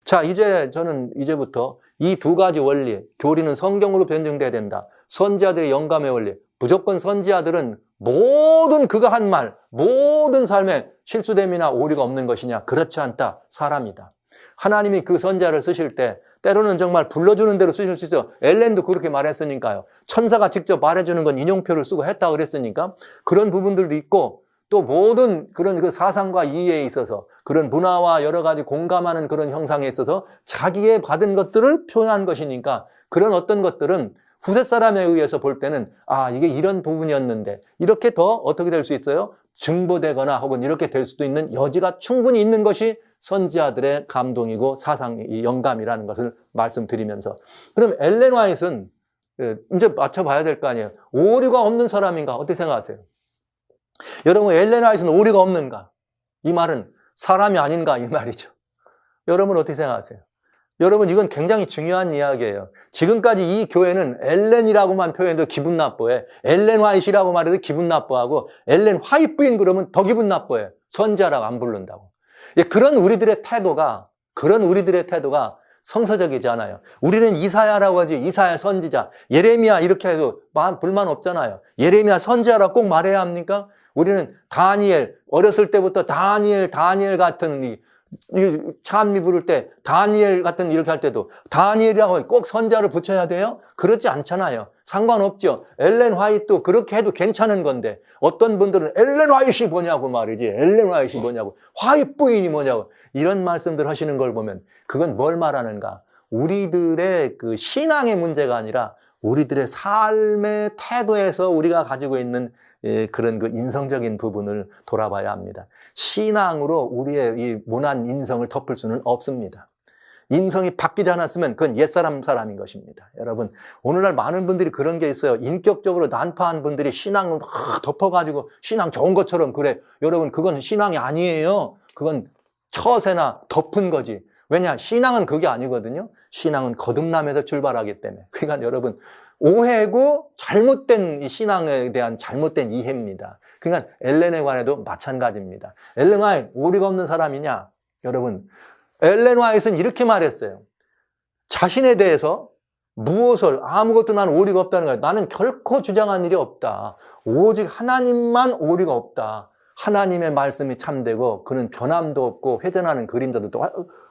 자, 이제 저는 이제부터 이 두 가지 원리, 교리는 성경으로 변증돼야 된다. 선지자들의 영감의 원리, 무조건 선지자들은 모든 그가 한 말, 모든 삶에 실수됨이나 오류가 없는 것이냐? 그렇지 않다. 사람이다. 하나님이 그 선지자를 쓰실 때 때로는 정말 불러주는 대로 쓰실 수 있어요. 엘렌도 그렇게 말했으니까요. 천사가 직접 말해주는 건 인용표를 쓰고 했다고 그랬으니까 그런 부분들도 있고 또 모든 그런 그 사상과 이해에 있어서 그런 문화와 여러 가지 공감하는 그런 형상에 있어서 자기의 받은 것들을 표현한 것이니까 그런 어떤 것들은 후세 사람에 의해서 볼 때는 아, 이게 이런 부분이었는데 이렇게 더 어떻게 될 수 있어요? 증보되거나 혹은 이렇게 될 수도 있는 여지가 충분히 있는 것이 선지자들의 감동이고 사상의 영감이라는 것을 말씀드리면서 그럼 엘렌 화이트는 이제 맞춰봐야 될 거 아니에요. 오류가 없는 사람인가? 어떻게 생각하세요? 여러분 엘렌 화이트는 오류가 없는가? 이 말은 사람이 아닌가? 이 말이죠. 여러분 어떻게 생각하세요? 여러분 이건 굉장히 중요한 이야기예요. 지금까지 이 교회는 엘렌이라고만 표현해도 기분 나빠해. 엘렌 화이트라고 말해도 기분 나빠하고 엘렌 화이트인 그러면 더 기분 나빠해. 선지자라고 안 부른다고. 그런 우리들의 태도가 성서적이지 않아요. 우리는 이사야라고 하지. 이사야 선지자. 예레미야 이렇게 해도 불만 없잖아요. 예레미야 선지자라고 꼭 말해야 합니까? 우리는 다니엘, 어렸을 때부터 다니엘 같은 이 찬미 부를 때 다니엘 같은 이렇게 할 때도 다니엘이라고 꼭 선지자를 붙여야 돼요? 그렇지 않잖아요. 상관없죠. 엘렌 화이트도 그렇게 해도 괜찮은 건데 어떤 분들은 엘렌 화이트이 뭐냐고 말이지. 엘렌 화이트이 뭐냐고. 화이트 부인이 뭐냐고. 이런 말씀들 하시는 걸 보면 그건 뭘 말하는가? 우리들의 그 신앙의 문제가 아니라 우리들의 삶의 태도에서 우리가 가지고 있는 그런 그 인성적인 부분을 돌아봐야 합니다. 신앙으로 우리의 이 모난 인성을 덮을 수는 없습니다. 인성이 바뀌지 않았으면 그건 옛사람인 것입니다. 여러분, 오늘날 많은 분들이 그런 게 있어요. 인격적으로 난파한 분들이 신앙을 막 덮어가지고 신앙 좋은 것처럼 그래. 여러분, 그건 신앙이 아니에요. 그건 처세나 덮은 거지. 왜냐? 신앙은 그게 아니거든요. 신앙은 거듭남에서 출발하기 때문에. 그러니까 여러분, 오해고 잘못된 이 신앙에 대한 잘못된 이해입니다. 그러니까 엘렌에 관해도 마찬가지입니다. 엘렌 화이트 오리가 없는 사람이냐? 여러분, 엘렌 화이트는 이렇게 말했어요. 자신에 대해서 무엇을 아무것도 난 오리가 없다는 거예요. 나는 결코 주장한 일이 없다. 오직 하나님만 오리가 없다. 하나님의 말씀이 참되고 그는 변함도 없고 회전하는 그림자도 또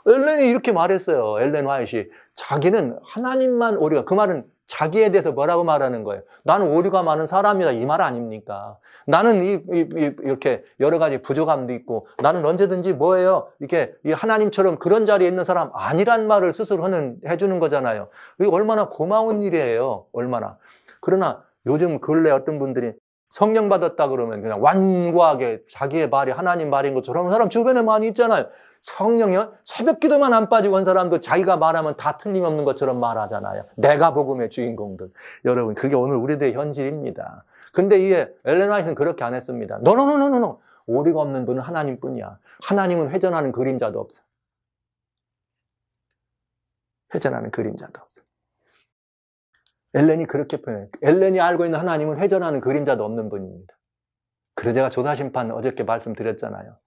엘렌이 이렇게 말했어요. 엘렌 화이트이 자기는 하나님만 오리가, 그 말은 자기에 대해서 뭐라고 말하는 거예요? 나는 오류가 많은 사람이다, 이 말 아닙니까? 나는 이렇게 여러 가지 부족함도 있고 나는 언제든지 뭐예요? 이렇게 하나님처럼 그런 자리에 있는 사람 아니란 말을 스스로 해주는 거잖아요. 이게 얼마나 고마운 일이에요. 얼마나. 그러나 요즘 근래 어떤 분들이 성령 받았다 그러면 그냥 완고하게 자기의 말이 하나님 말인 것처럼 그런 사람 주변에 많이 있잖아요. 성령이요? 새벽 기도만 안 빠지고 한 사람도 자기가 말하면 다 틀림없는 것처럼 말하잖아요. 내가 복음의 주인공들. 여러분, 그게 오늘 우리들의 현실입니다. 근데 이게 엘렌 화이트는 그렇게 안 했습니다. 노노노노노노. 오리가 없는 분은 하나님뿐이야. 하나님은 회전하는 그림자도 없어. 회전하는 그림자도 없어. 엘렌이 그렇게 표현해요. 엘렌이 알고 있는 하나님은 회전하는 그림자도 없는 분입니다. 그래서 제가 조사심판 어저께 말씀드렸잖아요.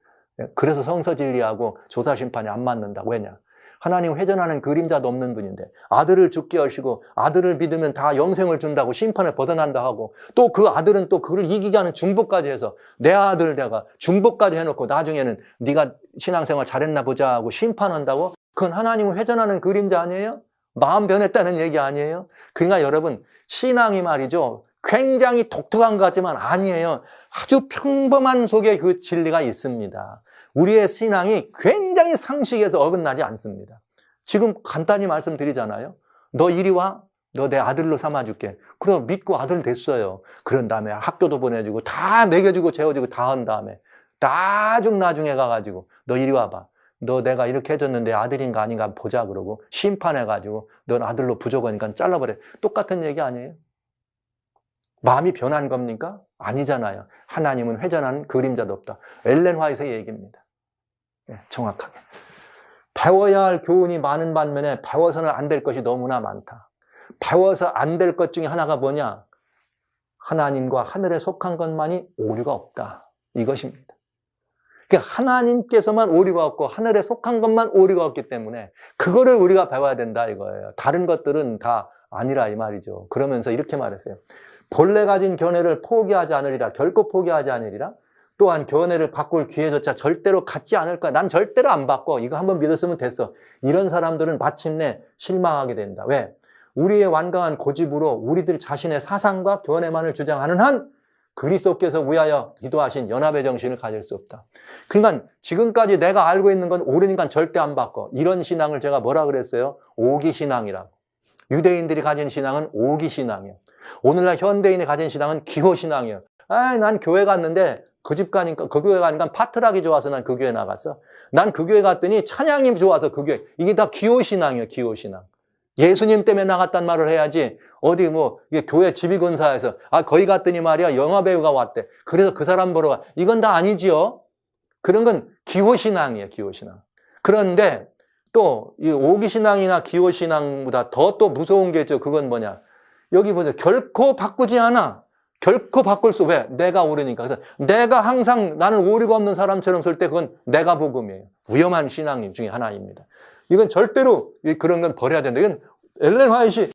그래서 성서진리하고 조사심판이 안 맞는다고. 왜냐? 하나님은 회전하는 그림자도 없는 분인데 아들을 죽게 하시고 아들을 믿으면 다 영생을 준다고 심판을 벗어난다 하고 또 그 아들은 또 그를 이기게 하는 중보까지 해서 내 아들 내가 중보까지 해놓고 나중에는 네가 신앙생활 잘했나 보자 하고 심판한다고? 그건 하나님은 회전하는 그림자 아니에요? 마음 변했다는 얘기 아니에요? 그러니까 여러분, 신앙이 말이죠, 굉장히 독특한 것 같지만 아니에요. 아주 평범한 속에 그 진리가 있습니다. 우리의 신앙이 굉장히 상식에서 어긋나지 않습니다. 지금 간단히 말씀드리잖아요. 너 이리 와. 너 내 아들로 삼아줄게. 그럼 믿고 아들 됐어요. 그런 다음에 학교도 보내주고 다 먹여주고 재워주고 다 한 다음에 나중에 가가지고 너 이리 와봐. 너 내가 이렇게 해줬는데 아들인가 아닌가 보자 그러고 심판해가지고 넌 아들로 부족하니까 잘라버려. 똑같은 얘기 아니에요? 마음이 변한 겁니까? 아니잖아요. 하나님은 회전하는 그림자도 없다. 엘렌 화이트의 얘기입니다. 네, 정확하게. 배워야 할 교훈이 많은 반면에 배워서는 안 될 것이 너무나 많다. 배워서 안 될 것 중에 하나가 뭐냐? 하나님과 하늘에 속한 것만이 오류가 없다. 이것입니다. 그러니까 하나님께서만 오류가 없고 하늘에 속한 것만 오류가 없기 때문에 그거를 우리가 배워야 된다 이거예요. 다른 것들은 다 아니라 이 말이죠. 그러면서 이렇게 말했어요. 본래 가진 견해를 포기하지 않으리라. 결코 포기하지 않으리라. 또한 견해를 바꿀 기회조차 절대로 갖지 않을 거야. 난 절대로 안 바꿔. 이거 한번 믿었으면 됐어. 이런 사람들은 마침내 실망하게 된다. 왜? 우리의 완강한 고집으로 우리들 자신의 사상과 견해만을 주장하는 한 그리스도께서 위하여 기도하신 연합의 정신을 가질 수 없다. 그러니까 지금까지 내가 알고 있는 건 옳으니까 절대 안 바꿔. 이런 신앙을 제가 뭐라 그랬어요? 오기신앙이라고. 유대인들이 가진 신앙은 오기신앙이에요. 오늘날 현대인이 가진 신앙은 기호신앙이에요. 난 교회 갔는데 그 집 가니까, 그 교회 가니까 파트락이 좋아서 난 그 교회 나갔어. 난 그 교회 갔더니 찬양이 좋아서 그 교회. 이게 다 기호신앙이에요, 기호신앙. 예수님 때문에 나갔단 말을 해야지 어디 이게 교회 지비군사에서 거기 갔더니 말이야 영화배우가 왔대. 그래서 그 사람 보러 가. 이건 다 아니지요. 그런 건 기호신앙이에요, 기호신앙. 그런데 또 이 오기신앙이나 기호신앙보다 더 또 무서운 게 있죠. 그건 뭐냐. 여기 보세요. 결코 바꾸지 않아. 결코 바꿀 수, 왜? 내가 옳으니까. 그래서 내가 항상 나는 오류가 없는 사람처럼 쓸 때 그건 내가 복음이에요. 위험한 신앙 중에 하나입니다. 이건 절대로 그런 건 버려야 된다. 이건 엘렌 화이트이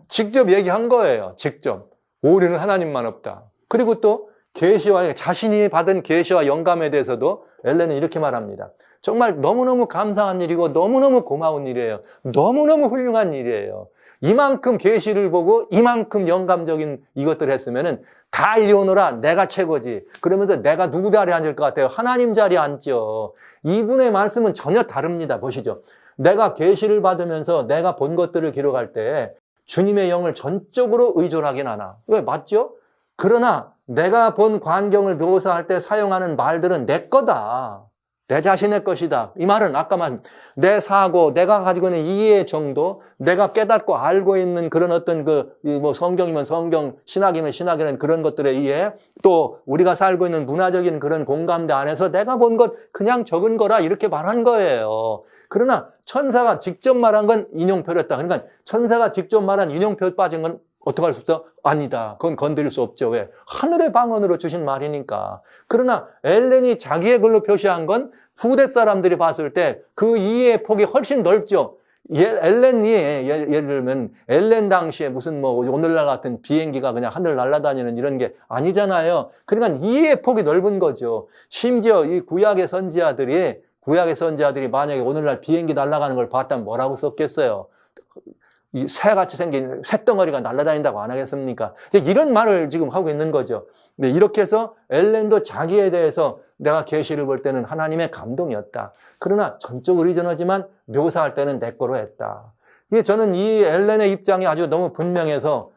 직접 얘기한 거예요. 직접. 오류는 하나님만 없다. 그리고 또 계시와 자신이 받은 계시와 영감에 대해서도 엘렌은 이렇게 말합니다. 정말 너무너무 감사한 일이고 너무너무 고마운 일이에요. 너무너무 훌륭한 일이에요. 이만큼 계시를 보고 이만큼 영감적인 이것들을 했으면은 다 이리 오너라 내가 최고지. 그러면서 내가 누구 자리에 앉을 것 같아요? 하나님 자리에 앉죠. 이분의 말씀은 전혀 다릅니다. 보시죠. 내가 계시를 받으면서 내가 본 것들을 기록할 때 주님의 영을 전적으로 의존하긴 하나. 왜? 맞죠? 그러나 내가 본 광경을 묘사할 때 사용하는 말들은 내 거다. 내 자신의 것이다. 이 말은 아까 말한 내 사고, 내가 가지고 있는 이해 정도, 내가 깨닫고 알고 있는 그런 어떤 뭐 성경이면 성경, 신학이면 신학이라는 그런 것들의 이해, 또 우리가 살고 있는 문화적인 그런 공감대 안에서 내가 본 것 그냥 적은 거라 이렇게 말한 거예요. 그러나 천사가 직접 말한 건 인용표였다. 그러니까 천사가 직접 말한 인용표 빠진 건 어떻게 할 수 없어? 아니다. 그건 건드릴 수 없죠. 왜? 하늘의 방언으로 주신 말이니까. 그러나 엘렌이 자기의 글로 표시한 건 후대 사람들이 봤을 때 그 이해의 폭이 훨씬 넓죠. 엘렌이 예를 들면 엘렌 당시에 무슨 뭐 오늘날 같은 비행기가 그냥 하늘 날아다니는 이런 게 아니잖아요. 그러니까 이해의 폭이 넓은 거죠. 심지어 이 구약의 선지자들이 만약에 오늘날 비행기 날아가는 걸 봤다면 뭐라고 썼겠어요? 이 새같이 생긴 쇳덩어리가 날아다닌다고 안 하겠습니까? 이런 말을 지금 하고 있는 거죠. 이렇게 해서 엘렌도 자기에 대해서 내가 계시를 볼 때는 하나님의 감동이었다. 그러나 전적 의존하지만 묘사할 때는 내 거로 했다. 저는 이 엘렌의 입장이 아주 너무 분명해서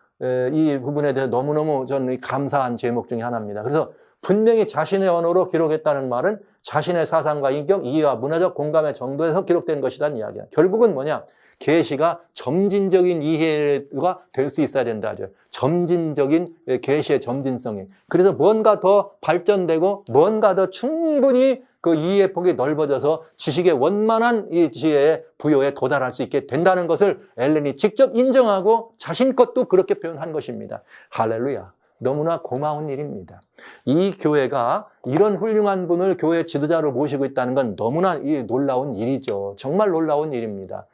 이 부분에 대해서 너무너무 저는 감사한 제목 중에 하나입니다. 그래서 분명히 자신의 언어로 기록했다는 말은 자신의 사상과 인격, 이해와 문화적 공감의 정도에서 기록된 것이라는 이야기야. 결국은 뭐냐? 계시가 점진적인 이해가 될 수 있어야 된다죠. 점진적인 계시의 점진성이. 그래서 뭔가 더 발전되고 뭔가 더 충분히 그 이해 폭이 넓어져서 지식의 원만한 이 지혜의 부여에 도달할 수 있게 된다는 것을 엘렌이 직접 인정하고 자신 것도 그렇게 표현한 것입니다. 할렐루야. 너무나 고마운 일입니다. 이 교회가 이런 훌륭한 분을 교회 지도자로 모시고 있다는 건 너무나 놀라운 일이죠. 정말 놀라운 일입니다.